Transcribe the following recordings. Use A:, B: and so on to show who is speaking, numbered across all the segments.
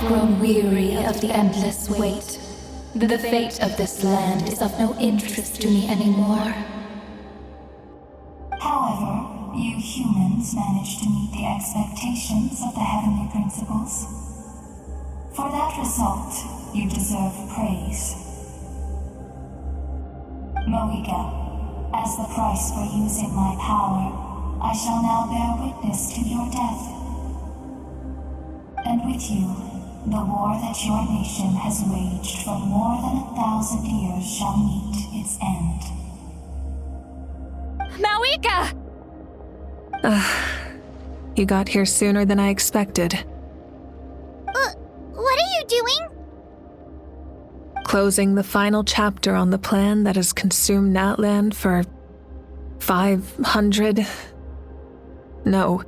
A: grown weary of the endless wait. The fate of this land is of no interest to me anymore.
B: However, you humans managed to meet the expectations of the heavenly principles. For that result, you deserve praise. Mavuika, as the price for using my power, I shall now bear witness to your death. And with you, the war that your nation has waged for more than 1,000 years shall meet its end.
C: Mavuika!
D: You got here sooner than I expected.
C: What are you doing?
D: Closing the final chapter on the plan that has consumed Natlan for 500... No.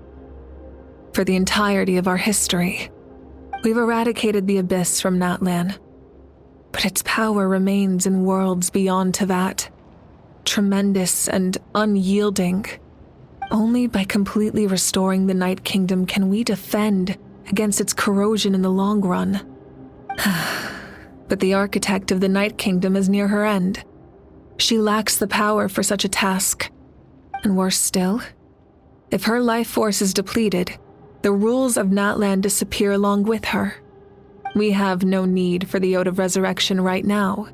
D: For the entirety of our history. We've eradicated the Abyss from Natlan, but its power remains in worlds beyond Teyvat. Tremendous and unyielding. Only by completely restoring the Night Kingdom can we defend against its corrosion in the long run. But the architect of the Night Kingdom is near her end. She lacks the power for such a task. And worse still, if her life force is depleted, the rules of Natlan disappear along with her. We have no need for the Ode of Resurrection right now,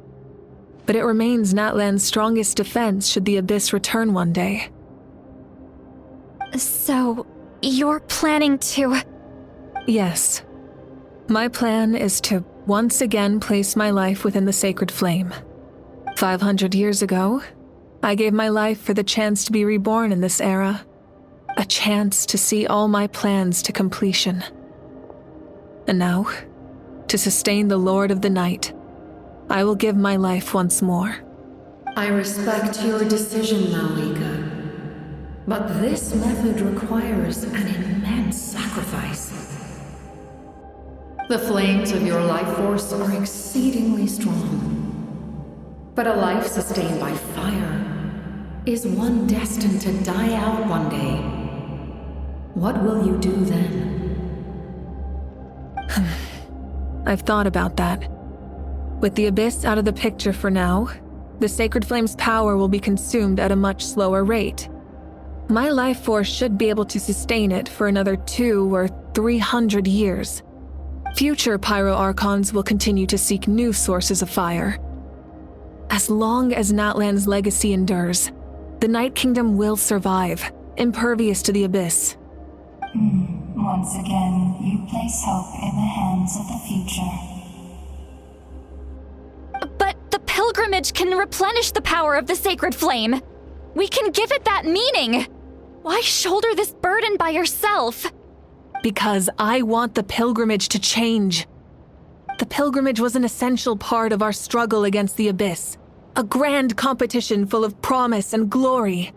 D: but it remains Natlan's strongest defense should the Abyss return one day.
C: So, you're planning to...
D: Yes. My plan is to once again place my life within the sacred flame. 500 years ago, I gave my life for the chance to be reborn in this era. A chance to see all my plans to completion. And now, to sustain the Lord of the Night, I will give my life once more.
E: I respect your decision, Mavuika. But this method requires an immense sacrifice. The flames of your life force are exceedingly strong. But a life sustained by fire is one destined to die out one day. What will you do then?
D: I've thought about that. With the Abyss out of the picture for now, the Sacred Flame's power will be consumed at a much slower rate. My life force should be able to sustain it for another 200 or 300 years. Future Pyro-Archons will continue to seek new sources of fire. As long as Natlan's legacy endures, the Night Kingdom will survive, impervious to the Abyss.
B: Once again, you place hope in the hands of the future.
C: But the pilgrimage can replenish the power of the sacred flame. We can give it that meaning. Why shoulder this burden by yourself?
D: Because I want the pilgrimage to change. The pilgrimage was an essential part of our struggle against the Abyss. A grand competition full of promise and glory.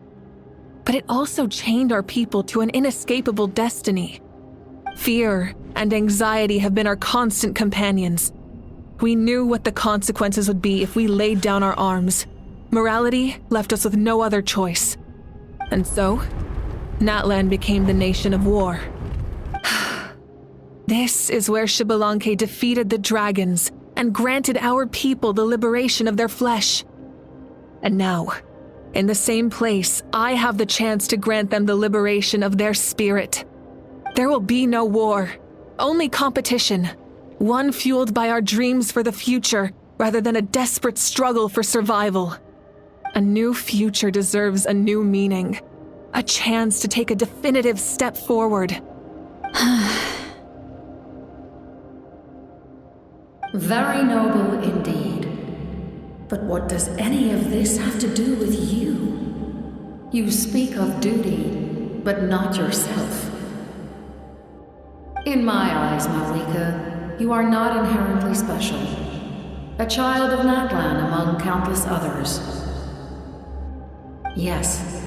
D: But it also chained our people to an inescapable destiny. Fear and anxiety have been our constant companions. We knew what the consequences would be if we laid down our arms. Morality left us with no other choice. And so, Natlan became the nation of war. This is where Xbalanque defeated the dragons and granted our people the liberation of their flesh. And now, in the same place, I have the chance to grant them the liberation of their spirit. There will be no war, only competition. One fueled by our dreams for the future, rather than a desperate struggle for survival. A new future deserves a new meaning. A chance to take a definitive step forward.
E: Very noble indeed. But what does any of this have to do with you? You speak of duty, but not yourself. In my eyes, Mavuika, you are not inherently special. A child of Natlan among countless others. Yes,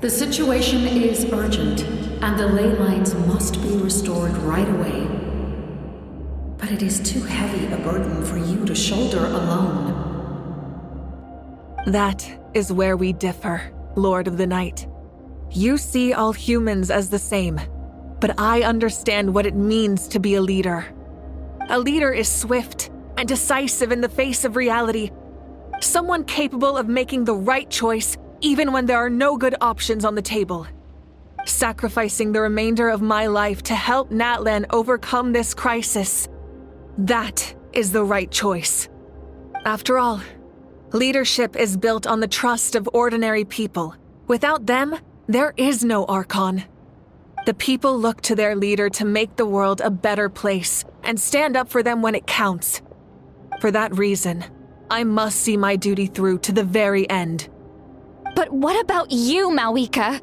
E: the situation is urgent, and the ley lines must be restored right away. But it is too heavy a burden for you to shoulder alone.
D: That is where we differ, Lord of the Night. You see all humans as the same, but I understand what it means to be a leader. A leader is swift and decisive in the face of reality. Someone capable of making the right choice even when there are no good options on the table. Sacrificing the remainder of my life to help Natlan overcome this crisis. That is the right choice. After all, leadership is built on the trust of ordinary people. Without them, there is no archon. The people look to their leader to make the world a better place and stand up for them when it counts. For that reason, I must see my duty through to the very end.
C: But what about you, Mavuika?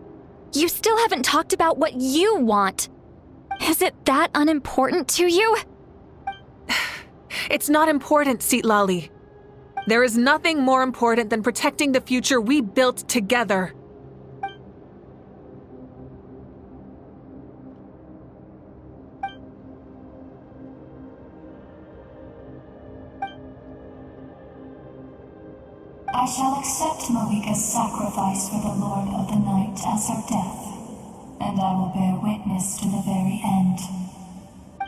C: You still haven't talked about what you want. Is it that unimportant to you?
D: It's not important, Citlali. There is nothing more important than protecting the future we built together.
B: I shall accept Mavuika's sacrifice for the Lord of the Night as her death, and I will bear witness to the very end.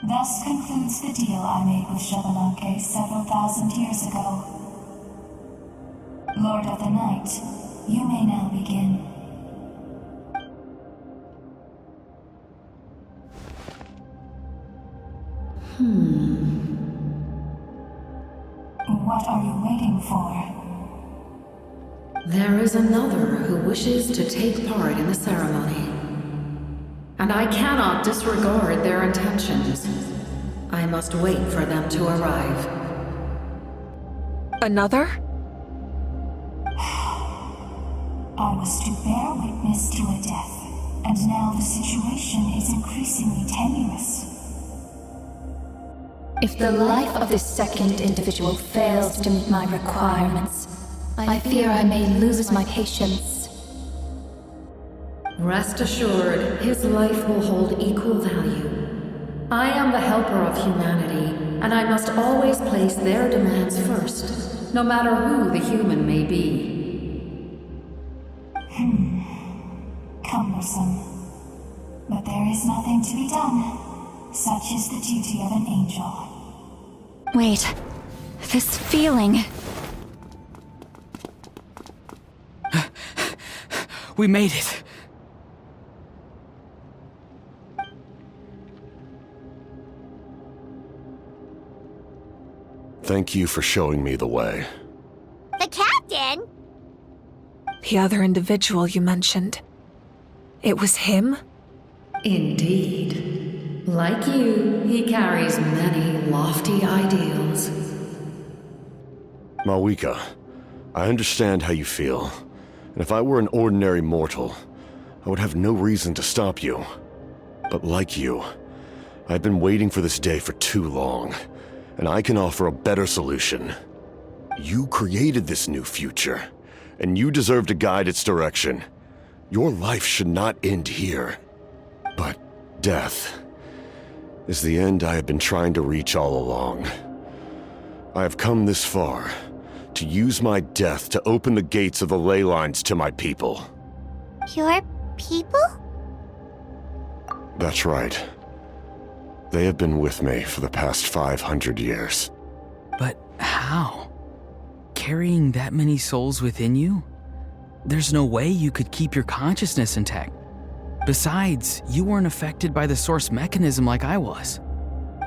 B: Thus concludes the deal I made with Citlali several thousand years ago. Lord of the Night, you may now begin. What are you waiting for?
E: There is another who wishes to take part in the ceremony. And I cannot disregard their intentions. I must wait for them to arrive.
D: Another?
B: I was to bear witness to a death, and now the situation is increasingly tenuous.
A: If the life of this second individual fails to meet my requirements, I fear I may lose my patience.
E: Rest assured, his life will hold equal value. I am the helper of humanity, and I must always place their demands first, no matter who the human may be.
B: Cumbersome. But there is nothing to be done. Such is the duty of an angel.
C: Wait, this feeling.
F: We made it.
G: Thank you for showing me the way.
H: The captain?
D: The other individual you mentioned. It was him?
E: Indeed. Like you, he carries many lofty ideals.
G: Mavuika, I understand how you feel. And if I were an ordinary mortal, I would have no reason to stop you. But like you, I've been waiting for this day for too long, and I can offer a better solution. You created this new future, and you deserve to guide its direction. Your life should not end here. But death is the end I have been trying to reach all along. I have come this far to use my death to open the gates of the ley lines to my people.
H: Your people?
G: That's right. They have been with me for the past 500 years.
F: But how? Carrying that many souls within you? There's no way you could keep your consciousness intact. Besides, you weren't affected by the source mechanism like I was.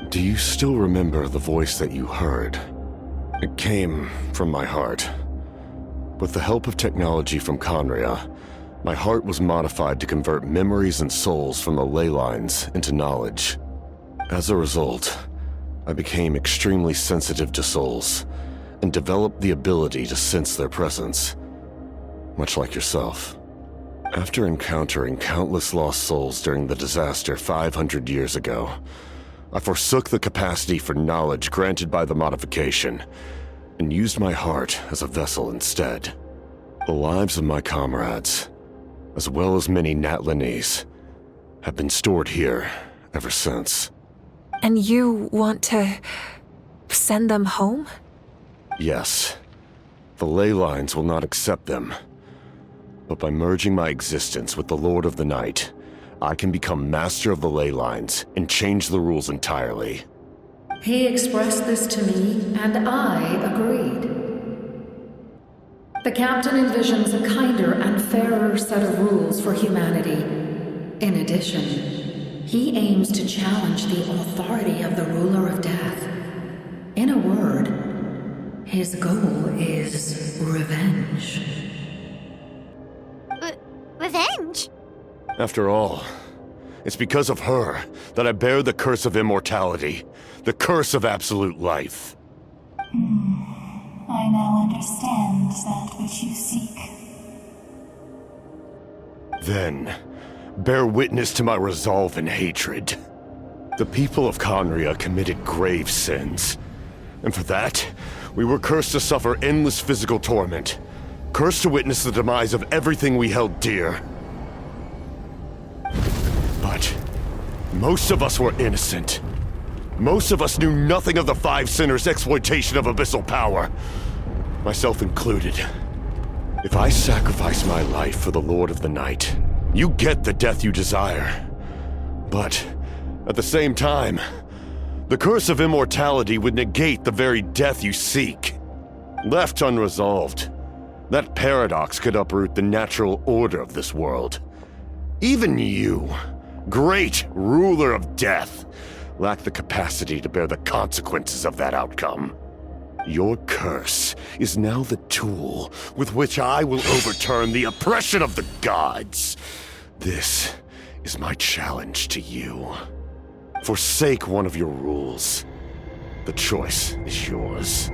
G: Do you still remember the voice that you heard? It came from my heart. With the help of technology from Conria, my heart was modified to convert memories and souls from the ley lines into knowledge. As a result, I became extremely sensitive to souls and developed the ability to sense their presence, much like yourself. After encountering countless lost souls during the disaster 500 years ago, I forsook the capacity for knowledge granted by the modification and used my heart as a vessel instead. The lives of my comrades, as well as many Natlanese, have been stored here ever since.
D: And you want to send them home?
G: Yes. The ley lines will not accept them. But by merging my existence with the Lord of the Night, I can become master of the ley lines and change the rules entirely.
E: He expressed this to me, and I agreed. The captain envisions a kinder and fairer set of rules for humanity. In addition, he aims to challenge the authority of the ruler of death. In a word, his goal is revenge.
H: Revenge?
G: After all, it's because of her that I bear the curse of immortality, the curse of absolute life.
B: I now understand that which you seek.
G: Then, bear witness to my resolve and hatred. The people of Conria committed grave sins. And for that, we were cursed to suffer endless physical torment. Cursed to witness the demise of everything we held dear. But most of us were innocent. Most of us knew nothing of the Five Sinners' exploitation of abyssal power. Myself included. If I sacrifice my life for the Lord of the Night, you get the death you desire. But at the same time, the curse of immortality would negate the very death you seek. Left unresolved, that paradox could uproot the natural order of this world. Even you, great ruler of death, lack the capacity to bear the consequences of that outcome. Your curse is now the tool with which I will overturn the oppression of the gods. This is my challenge to you. Forsake one of your rules. The choice is yours.